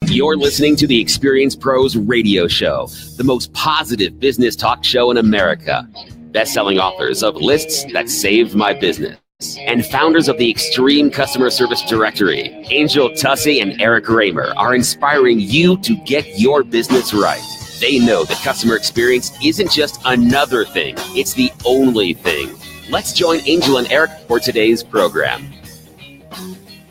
You're listening to the Experience Pros Radio Show, the most positive business talk show in America. Best-selling authors of Lists That Saved My Business and founders of the Extreme Customer Service Directory, Angel Tussey and Eric Raymer, are inspiring you to get your business right. They know that customer experience isn't just another thing, it's the only thing. Let's join Angel and Eric for today's program.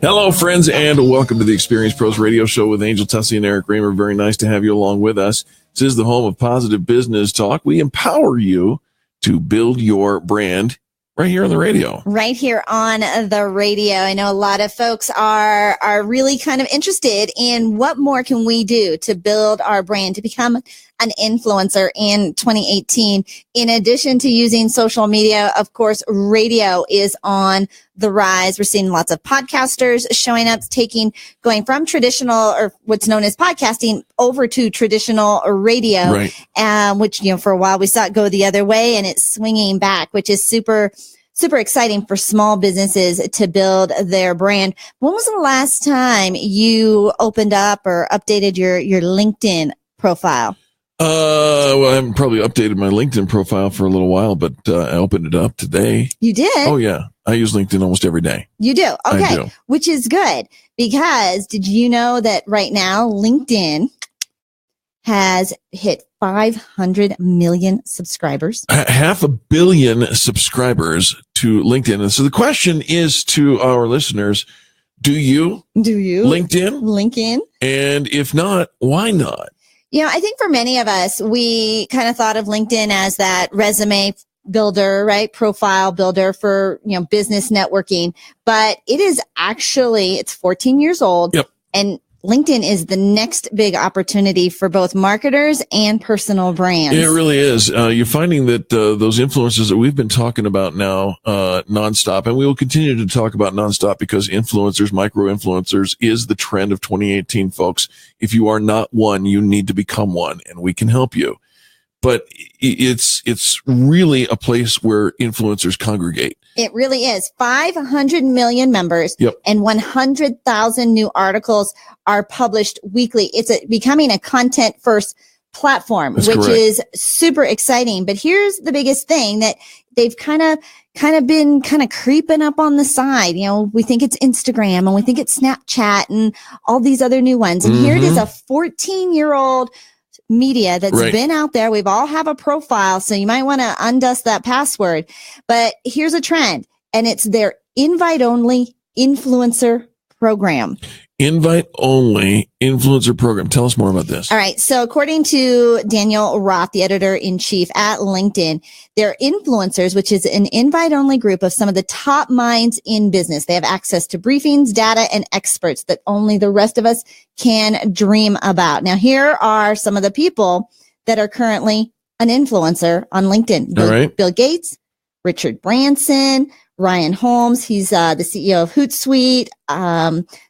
Hello, friends, and welcome to the Experience Pros Radio Show with Angel Tussey and Eric Raymer. Very nice to have you along with us. This is the home of positive business talk. We empower you to build your brand right here on the radio. Right here on the radio. I know a lot of folks are really kind of interested in what more can we do to build our brand, to become an influencer in 2018. In addition to using social media, of course, radio is on the rise. We're seeing lots of podcasters showing up, going from traditional or what's known as podcasting over to traditional radio, right. Which, for a while we saw it go the other way, and it's swinging back, which is super exciting for small businesses to build their brand. When was the last time you opened up or updated your LinkedIn profile? Well, I haven't probably updated my LinkedIn profile for a little while, but I opened it up today. You did? Oh, yeah. I use LinkedIn almost every day. You do? Okay. I do. Which is good, because did you know that right now LinkedIn has hit 500 million subscribers? 500 million subscribers to LinkedIn. And so the question is to our listeners, do you LinkedIn? And if not, why not? I think for many of us, we kind of thought of LinkedIn as that resume builder, right? Profile builder for, business networking. But it is actually, it's 14 years old. Yep. And LinkedIn is the next big opportunity for both marketers and personal brands. It really is. You're finding that those influencers that we've been talking about now nonstop, and we will continue to talk about nonstop, because influencers, micro-influencers is the trend of 2018, folks. If you are not one, you need to become one, and we can help you. But it's really a place where influencers congregate. It really is. 500 million members, yep. And 100,000 new articles are published weekly. It's becoming a content-first platform, That's which correct. is super exciting. But here's the biggest thing, that they've kind of been creeping up on the side. We think it's Instagram, and we think it's Snapchat and all these other new ones. And here it is, a 14-year-old media that's right. been out there. We've all have a profile, so you might want to undust that password. But here's a trend, and it's their invite-only influencer program. Invite-only influencer program. Tell us more about this. All right. So according to Daniel Roth, the editor-in-chief at LinkedIn, they're influencers, which is an invite-only group of some of the top minds in business. They have access to briefings, data, and experts that only the rest of us can dream about. Now, here are some of the people that are currently an influencer on LinkedIn. All right. Bill Gates, Richard Branson, Ryan Holmes, he's the CEO of Hootsuite,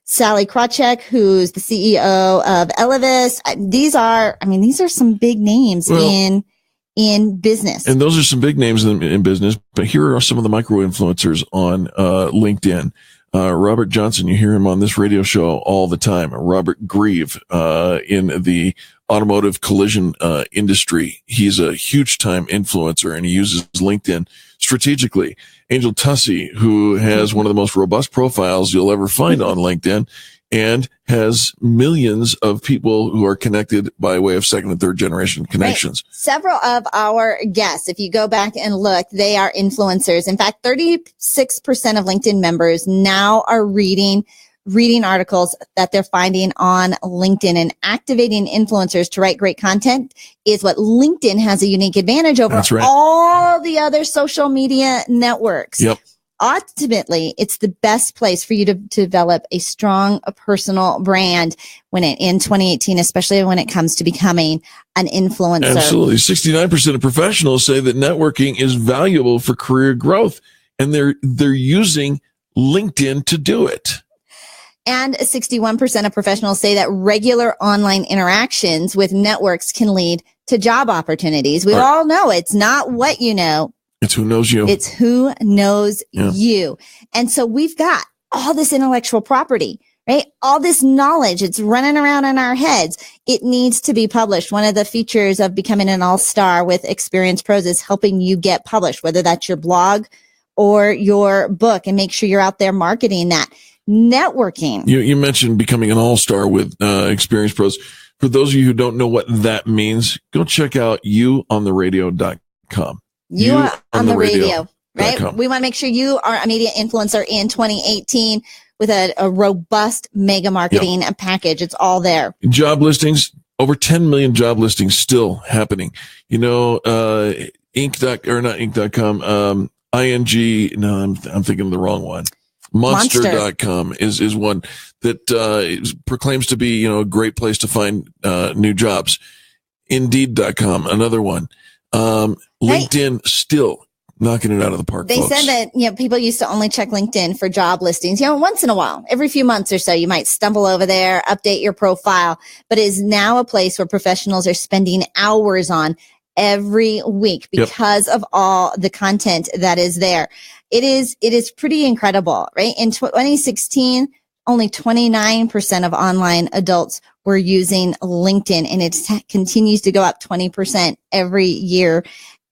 Sally Krawcheck, who's the CEO of Elevis. These are some big names in business. And those are some big names in business, but here are some of the micro-influencers on LinkedIn. Robert Johnson, you hear him on this radio show all the time. Robert Grieve in the automotive collision industry. He's a huge time influencer, and he uses LinkedIn strategically. Angel Tussey, who has one of the most robust profiles you'll ever find on LinkedIn, and has millions of people who are connected by way of second and third generation connections. Right. Several of our guests, if you go back and look, they are influencers. In fact, 36% of LinkedIn members now are reading articles that they're finding on LinkedIn, and activating influencers to write great content is what LinkedIn has a unique advantage over all the other social media networks. Yep. Ultimately, it's the best place for you to develop a strong personal brand in 2018, especially when it comes to becoming an influencer. Absolutely. 69% of professionals say that networking is valuable for career growth, and they're using LinkedIn to do it. And 61% of professionals say that regular online interactions with networks can lead to job opportunities. We all know it's not what you know. It's who knows you. It's who knows you. And so we've got all this intellectual property right? All this knowledge, it's running around in our heads. It needs to be published. One of the features of becoming an all-star with Experience Pros is helping you get published, whether that's your blog or your book, and make sure you're out there marketing that. Networking. You mentioned becoming an all-star with Experience Pros. For those of you who don't know what that means, go check out youontheradio.com. You are on the radio, right? We want to make sure you are a media influencer in 2018 with a robust mega marketing package. It's all there. Job listings, over 10 million job listings still happening. You know, Inc.com, ING, no, I'm thinking of the wrong one. Monster.com is one that proclaims to be, a great place to find new jobs. Indeed.com, another one. LinkedIn still knocking it out of the park. They said that, people used to only check LinkedIn for job listings, once in a while, every few months or so, you might stumble over there, update your profile, but it is now a place where professionals are spending hours on every week because of all the content that is there. It is pretty incredible, right? In 2016, only 29% of online adults were using LinkedIn, and it continues to go up 20% every year.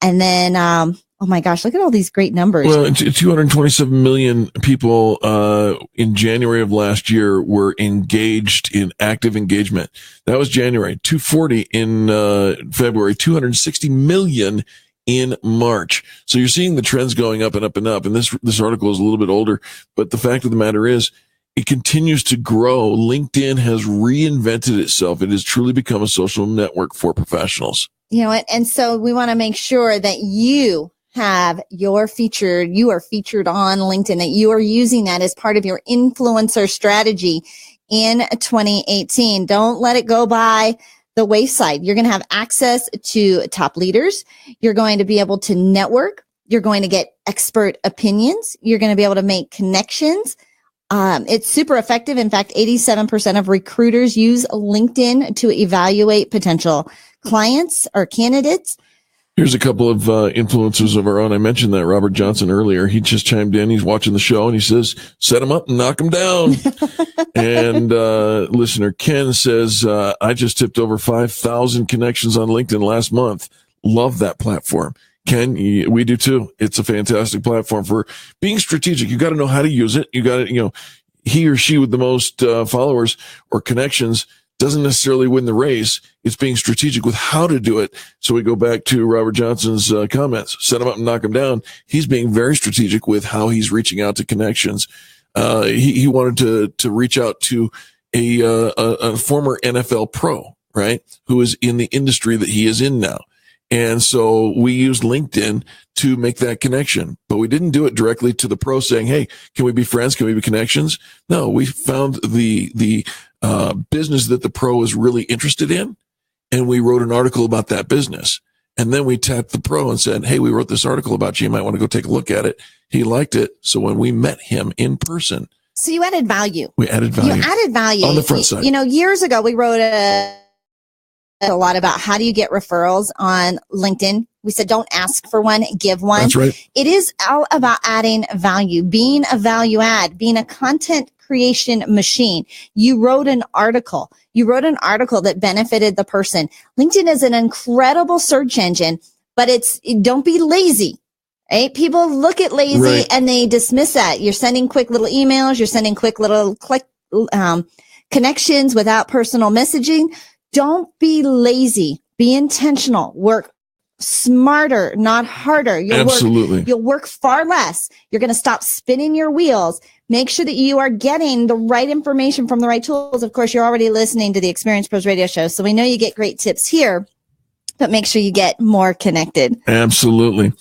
And then, oh my gosh, look at all these great numbers. Well, 227 million people in January of last year were engaged in active engagement. That was January. 240 in February, 260 million in March. So you're seeing the trends going up and up and up. And this article is a little bit older, but the fact of the matter is, it continues to grow. LinkedIn has reinvented itself. It has truly become a social network for professionals. You know what? And so we want to make sure that you have you are featured on LinkedIn, that you are using that as part of your influencer strategy in 2018. Don't let it go by the wayside. You're going to have access to top leaders. You're going to be able to network. You're going to get expert opinions. You're going to be able to make connections. It's super effective. In fact, 87% of recruiters use LinkedIn to evaluate potential clients or candidates. Here's a couple of influencers of our own. I mentioned that Robert Johnson earlier. He just chimed in. He's watching the show and he says, set him up and knock him down. And listener Ken says, I just tipped over 5,000 connections on LinkedIn last month. Love that platform. Ken, we do too. It's a fantastic platform for being strategic. You got to know how to use it. You got to, he or she with the most followers or connections doesn't necessarily win the race. It's being strategic with how to do it. So we go back to Robert Johnson's comments, set him up and knock him down. He's being very strategic with how he's reaching out to connections. He wanted to reach out to a former NFL pro, right? Who is in the industry that he is in now. And so we used LinkedIn to make that connection, but we didn't do it directly to the pro saying, hey, can we be friends? Can we be connections? No, we found the business that the pro is really interested in. And we wrote an article about that business. And then we tapped the pro and said, hey, we wrote this article about you. You might want to go take a look at it. He liked it. So when we met him in person. So you added value. We added value. You added value. On the front side. Years ago, we wrote a lot about how do you get referrals on LinkedIn. We said, don't ask for one, give one. That's right. It is all about adding value, being a value add, being a content creation machine. You wrote an article that benefited the person. LinkedIn is an incredible search engine, but don't be lazy. Right? People look at lazy and they dismiss that. You're sending quick little emails. You're sending quick little connections without personal messaging. Don't be lazy. Be intentional. Work smarter, not harder. You'll work far less. You're going to stop spinning your wheels. Make sure that you are getting the right information from the right tools. Of course, you're already listening to the Experience Pros radio show, so we know you get great tips here, but make sure you get more connected. Absolutely.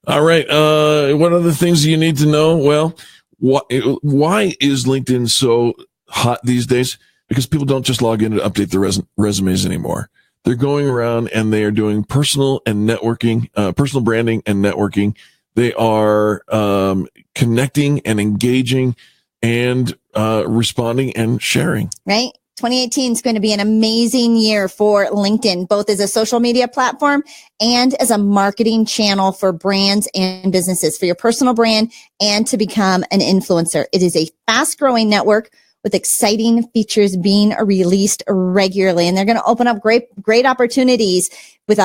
All right. What are the things you need to know? Well, why is LinkedIn so hot these days? Because people don't just log in to update their resumes anymore. They're going around and they are doing personal and networking, personal branding and networking. They are connecting and engaging and responding and sharing. Right. 2018 is going to be an amazing year for LinkedIn, both as a social media platform and as a marketing channel for brands and businesses, for your personal brand and to become an influencer. It is a fast-growing network with exciting features being released regularly. And they're going to open up great opportunities with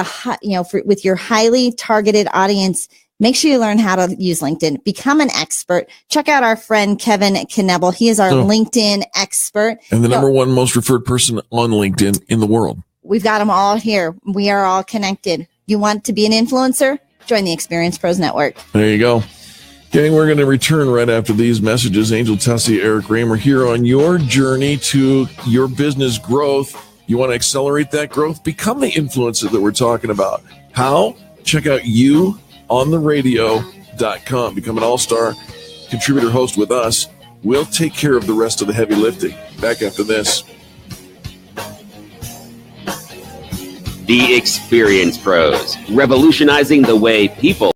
with your highly targeted audience. Make sure you learn how to use LinkedIn. Become an expert. Check out our friend Kevin Knebel. He is our LinkedIn expert. And the number one most referred person on LinkedIn in the world. We've got them all here. We are all connected. You want to be an influencer? Join the Experience Pros Network. There you go. Gang, we're going to return right after these messages. Angel Tussey, Eric Raymer here on your journey to your business growth. You want to accelerate that growth? Become the influencer that we're talking about. How? Check out youontheradio.com. Become an all-star contributor host with us. We'll take care of the rest of the heavy lifting. Back after this. The Experience Pros, revolutionizing the way people